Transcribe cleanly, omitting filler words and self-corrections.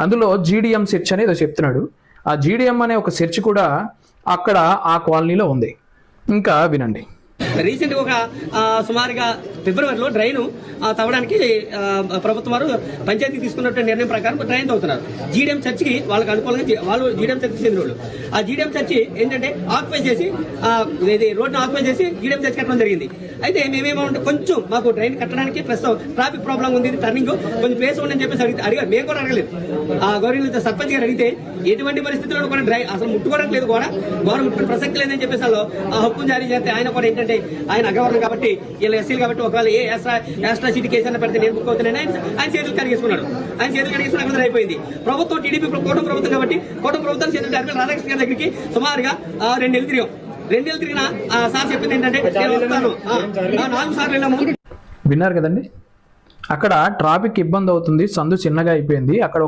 అందులో GDM search అనేది చెప్తున్నాడు. ఆ జీడిఎం అనే ఒక సెర్చ్ కూడా అక్కడ ఆ కాలనీలో ఉంది. ఇంకా వినండి. రీసెంట్గా ఒక సుమారుగా ఫిబ్రవరిలో డ్రైన్ తవ్వడానికి ప్రభుత్వం వారు పంచాయతీ తీసుకున్నటువంటి నిర్ణయం ప్రకారం డ్రైన్ తవ్వుతున్నారు. జీడిఎం చర్చికి వాళ్ళకి అనుకూలంగా వాళ్ళు జీడిఎం చర్చి చెందిన వాళ్ళు. ఆ జీడిఎం చర్చి ఏంటంటే ఆక్యుపై చేసి ఇది రోడ్ను ఆక్యుపై చేసి జీడిఎం చర్చి కట్టడం జరిగింది. అయితే మేమేమంటే కొంచెం మాకు డ్రైన్ కట్టడానికి ప్రస్తుతం ట్రాఫిక్ ప్రాబ్లం ఉంది, టర్నింగ్ కొంచెం ప్లేస్ ఉందని చెప్పేసి అడిగారు. మేము కూడా అడగలేదు. ఆ గవర్నమెంట్ సర్పంచ్ గారు అడిగితే ఎటువంటి పరిస్థితుల్లో కూడా డ్రైన్ అసలు ముట్టుకోవడానికి లేదు, కూడా గవర్నమెంట్ ప్రసక్తి లేదని చెప్పేసి వాళ్ళు ఆ హక్కును జారీ చేస్తే ఆయన కూడా ఏంటంటే ఆయన అగ్రవర్ణం కాబట్టి వీళ్ళు ఎస్సీలు కాబట్టి ఒకవేళ ఏ ఎక్స్ట్రా సిటీ కేసు అన్న పెడితే నేను బుక్ అవుతున్నాను ఆయన చేతులు కడిగేసుకున్నాడు. ఆయన చేతులు కడిగేసుకుని అక్కడ అయిపోయింది. ప్రభుత్వం టీడీపీ కూటమి ప్రభుత్వం కాబట్టి కూటమి ప్రభుత్వం చేతులు రాధాకృష్ణ గారి దగ్గరికి సుమారుగా 2 నెలలు తిరిగాం. 2 నెలలు తిరిగినా సార్ చెప్పింది ఏంటంటే నేను వస్తాను 4 సార్లు వెళ్ళాము. విన్నారు కదండి, అక్కడ ట్రాఫిక్ ఇబ్బంది అవుతుంది, సందు చిన్నగా అయిపోయింది, అక్కడ